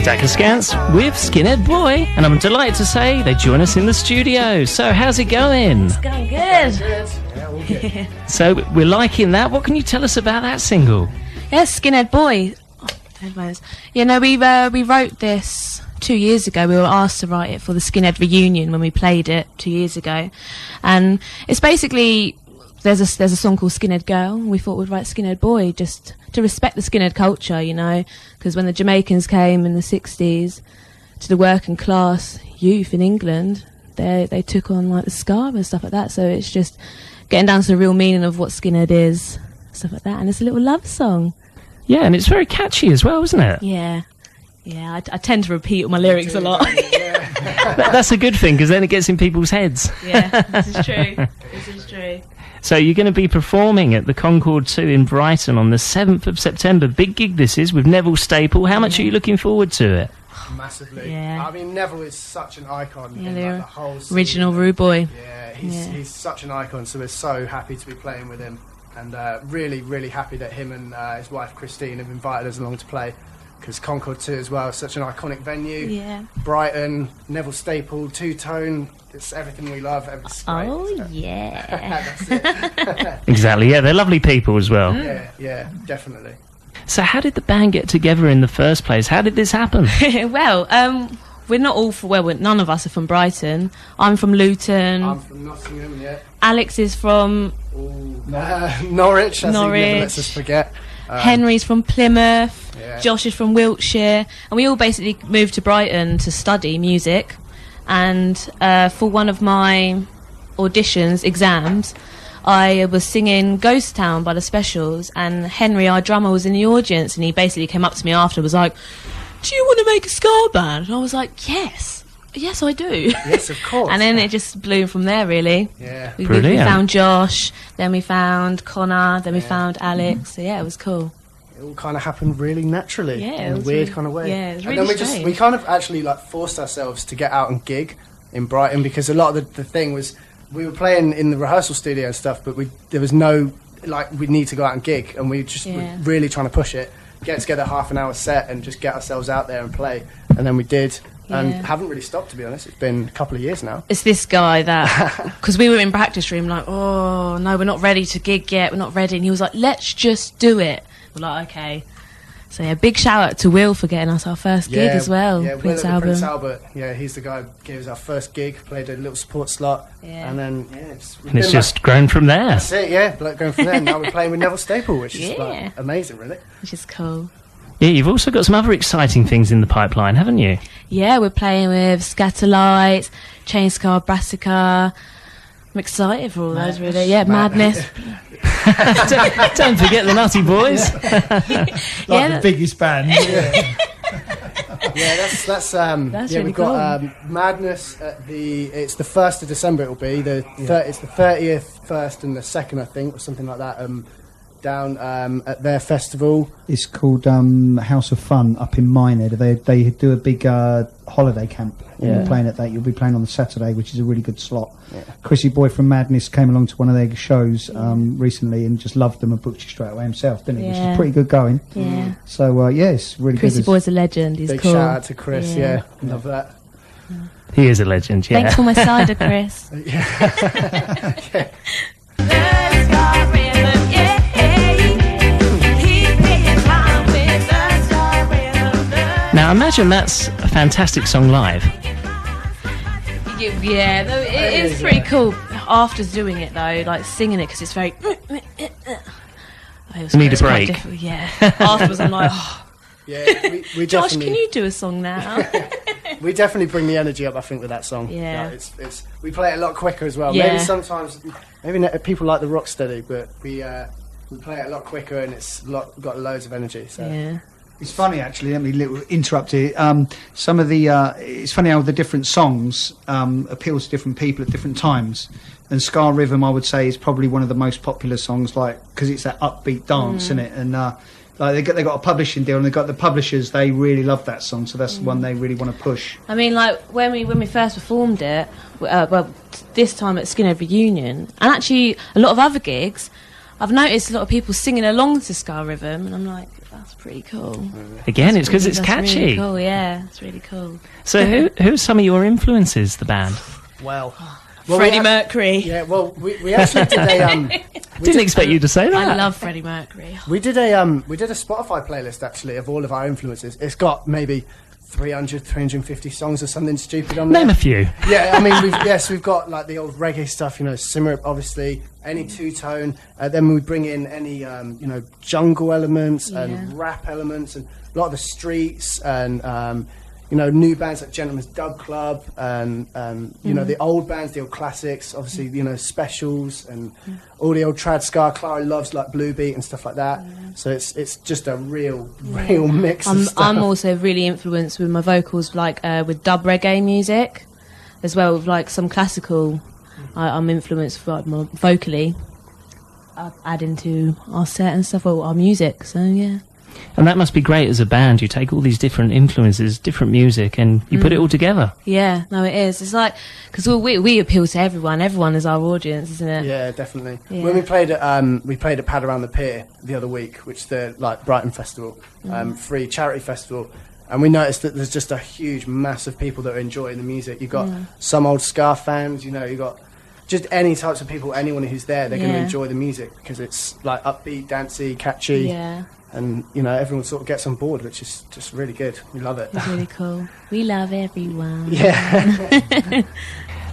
Dakka Skanks with Skynyrd Boy, and I'm delighted to say they join us in the studio. So how's it going? It's going good. Yeah, all good. So we're liking that. What can you tell us about that single? Yes, Skynyrd Boy. Yeah, no, we wrote this 2 years ago. We were asked to write it for the Skynyrd reunion when we played it 2 years ago, and it's basically there's a song called Skynyrd Girl. We thought we'd write Skynyrd Boy just to respect the Skynyrd culture, you know, because when the Jamaicans came in the 60s to the working class youth in England, they took on like the ska and stuff like that. So it's just getting down to the real meaning of what Skynyrd is, stuff like that, and it's a little love song. Yeah, and it's very catchy as well, isn't it? Yeah. I tend to repeat all my lyrics a lot. That's a good thing, because then it gets in people's heads. Yeah, this is true. This is true. So you're going to be performing at the Concord 2 in Brighton on the 7th of September. Big gig this is, with Neville Staple. How much are you looking forward to it? Massively. Yeah. I mean, Neville is such an icon in Yeah, like, the whole scene. Original Rude Boy. Yeah, he's such an icon, so we're so happy to be playing with him, and really, really happy that him and his wife Christine have invited us along to play, because Concord 2 as well is such an iconic venue. Yeah. Brighton, Neville Staple, two-tone, it's everything we love. It's great. Oh, so. yeah. That's it. Exactly, yeah, they're lovely people as well. Yeah, definitely. So how did the band get together in the first place? How did this happen? Well, we're not all none of us are from Brighton. I'm from Luton. I'm from Nottingham, yeah. Alex is from Norwich, as he Norwich. never lets us forget. Henry's from Plymouth. Yeah. Josh is from Wiltshire, and we all basically moved to Brighton to study music. And for one of my exams, I was singing Ghost Town by the Specials, and Henry, our drummer, was in the audience, and he basically came up to me after and was like, "Do you want to make a ska band?" And I was like, yes I do. Yes, of course. And then it just blew from there, really. Yeah. We Brilliant. found Josh, then we found Connor, then we found Alex. So yeah, it was cool. It all kind of happened really naturally, Yeah, in it a was weird really- kind of way. yeah, it was and really then strange. we kind of actually like forced ourselves to get out and gig in Brighton, because a lot of the thing was we were playing in the rehearsal studio and stuff, but there was no like we need to go out and gig, and we just were really trying to push it, get together half an hour set and just get ourselves out there and play, and then we did. And Yeah. haven't really stopped, to be honest. It's been a couple of years now. It's this guy that, because we were in practice room like, oh no, we're not ready to gig yet, we're not ready, and he was like, let's just do it. We're like, okay. So yeah, big shout out to Will for getting us our first gig as well. Yeah, Prince Will at the Albert. Prince Albert. Yeah, he's the guy who gave us our first gig, played a little support slot, Yeah. and then And it's just grown from there. that's it. Yeah, like going from there. Now we're playing with Neville Staple, which is Yeah. like amazing, really. Which is cool. Yeah, you've also got some other exciting things in the pipeline, haven't you? Yeah, we're playing with Scatterlight, Chainscar, Brassica. I'm excited for all those, really. Yeah, Madness. Don't forget the Nutty Boys. The biggest band. Yeah, that's yeah, really we've got Madness at it's the 1st of December. It'll be it's the 30th, 1st, and the 2nd, I think, or something like that. Down at their festival. It's called House of Fun up in Minehead. They do a big holiday camp. And we're playing at that. You'll be playing on the Saturday, which is a really good slot. Yeah. Chrissy Boy from Madness came along to one of their shows recently and just loved them and booked you straight away himself, didn't he? Which is pretty good going. Yeah. So it's really Chrissy good. Boy's a legend. He's Big cool. shout out to Chris. Yeah, love that. He is a legend, yeah. Thanks for my cider, Chris. Yeah. Now, imagine that's a fantastic song live. Yeah, though it is pretty cool. After doing it though, like singing it, because it's very. You need a break. Yeah. Afterwards, I'm like, oh, Yeah, we Josh, definitely, can you do a song now? we definitely bring the energy up, I think, with that song. Yeah. It's we play it a lot quicker as well. Yeah. Maybe sometimes, people like the Rocksteady, but we play it a lot quicker, and got loads of energy. So. Yeah. It's funny, actually. Let me interrupt here. Some of the it's funny how the different songs appeal to different people at different times. And Ska Rhythm, I would say, is probably one of the most popular songs, like because it's that upbeat dance, isn't it? And like they got a publishing deal, and they got the publishers. They really love that song, so that's the one they really want to push. I mean, like when we first performed it, well, this time at Skynyrd Reunion, and actually a lot of other gigs, I've noticed a lot of people singing along to Ska Rhythm, and I'm like, that's pretty cool. Again, it's because it's That's catchy. really cool, yeah, it's really cool. So who are some of your influences, the band? Well, Freddie Mercury. Yeah, well, we actually did a. Didn't expect you to say that. I love Freddie Mercury. We did a Spotify playlist actually of all of our influences. It's got maybe 300, 350 songs or something stupid on there. Name a few. Yeah, I mean, we've got like the old reggae stuff, Skynyrd, obviously, any two-tone. Then we bring in any, jungle elements and rap elements, and a lot of the streets, and new bands like Gentleman's Dub Club, and the old bands, the old classics, obviously, Specials, and all the old trad ska. Clara loves like Blue Beat and stuff like that. So it's just a real mix of stuff. I'm also really influenced with my vocals, like with dub reggae music, as well with like some classical. I'm influenced vocally, adding to our set and stuff, or our music. So yeah. And that must be great as a band. You take all these different influences, different music, and you put it all together. Yeah, no, it is. It's like, because we appeal to everyone. Everyone is our audience, isn't it? Yeah, definitely. Yeah. When we played at Pad Around the Pier the other week, which is the Brighton Festival, free charity festival, and we noticed that there's just a huge mass of people that are enjoying the music. You've got some old ska fans, you've got just any types of people, anyone who's there, they're going to enjoy the music because it's like upbeat, dancey, catchy. Yeah. And, everyone sort of gets on board, which is just really good. We love it. It's really cool. We love everyone. Yeah.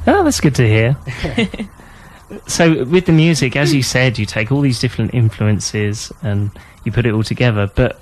Oh, that's good to hear. So with the music, as you said, you take all these different influences and you put it all together. But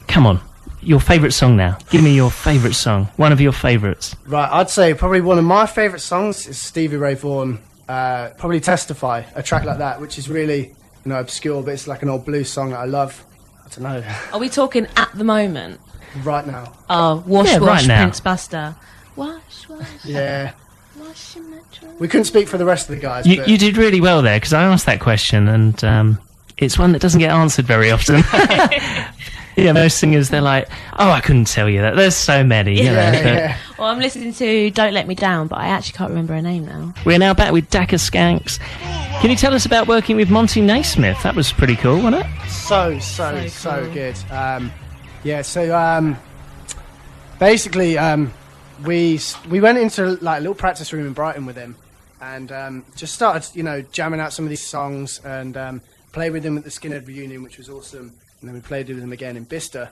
come on, your favourite song now. Give me your favourite song. One of your favourites. Right, I'd say probably one of my favourite songs is Stevie Ray Vaughan, probably Testify, a track like that, which is really, obscure, but it's like an old blues song that I love. I don't know. Are we talking at the moment? Right now. Oh, Wash, Yeah, Wash, right now. Prince Buster. Wash, Wash. Yeah. Wash your metro. We couldn't speak for the rest of the guys. You, but you did really well there, because I asked that question, and it's one that doesn't get answered very often. Yeah, most singers, they're like, oh, I couldn't tell you that. There's so many. yeah. Well, I'm listening to Don't Let Me Down, but I actually can't remember her name now. We're now back with Dakka Skanks. Can you tell us about working with Monty Naismith? That was pretty cool, wasn't it? So cool. good. Basically, we went into like a little practice room in Brighton with him, and just started, jamming out some of these songs, and played with him at the Skynyrd reunion, which was awesome. And then we played with him again in Bicester,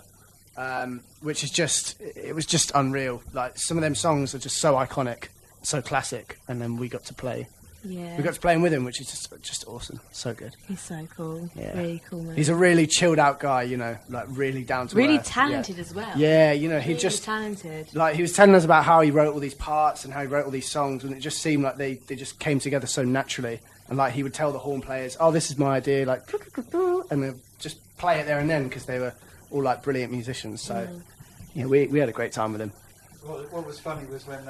which is it was just unreal. Like, some of them songs are just so iconic, so classic, and then we got to play. Yeah. We got to play with him, which is just awesome. So good. He's so cool. Yeah. Really cool, man. He's a really chilled out guy, like really down to really earth. talented as well. Yeah, he Really just talented. like, he was telling us about how he wrote all these parts and how he wrote all these songs, and it just seemed like they just came together so naturally. And like, he would tell the horn players, "Oh, this is my idea," like, and they'd just play it there and then, because they were all like brilliant musicians. So we had a great time with him. What was funny was when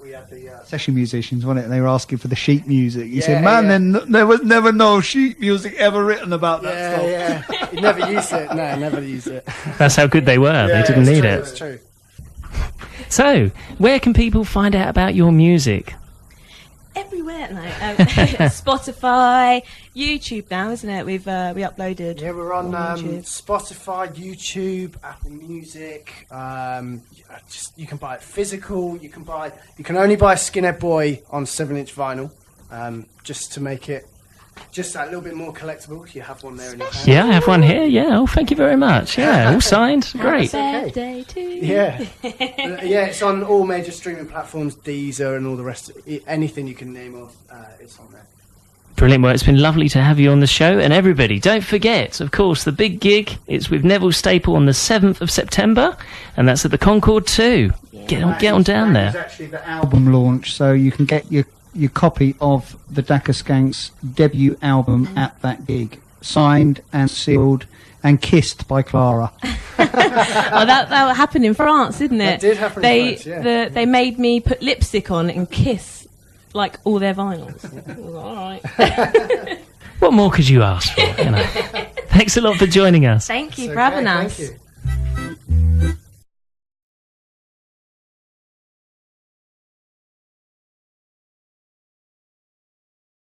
we had the session musicians, wasn't it? And they were asking for the sheet music. He said, "Man, there was never no sheet music ever written about that stuff." Yeah, he never used it. No, never used it. That's how good they were. They didn't need it. It's true. So, where can people find out about your music? Everywhere, no. Spotify, YouTube now, isn't it? We uploaded. Yeah, we're on YouTube. Spotify, YouTube, Apple Music. You can buy it physical. You can only buy Skynyrd Boy on 7-inch vinyl, just to make it just that little bit more collectible. You have one there in your hand. Yeah, I have one here. Yeah, oh, thank you very much. Yeah, all signed. Great. Happy birthday to you. Yeah. Yeah, it's on all major streaming platforms, Deezer and all the rest. Anything you can name of, it's on there. Brilliant. Well, it's been lovely to have you on the show. And everybody, don't forget, of course, the big gig is with Neville Staple on the 7th of September, and that's at the Concord 2. Yeah. Get on down there. It's actually the album launch, so you can get your copy of the Dakka Skanks debut album at that gig, signed and sealed and kissed by Clara. Oh, that happened in France, didn't it? That did happen in France, yeah. They made me put lipstick on and kiss, like, all their vinyls. All right. What more could you ask for? Thanks a lot for joining us. Thank you It's for okay, having us. Thank you.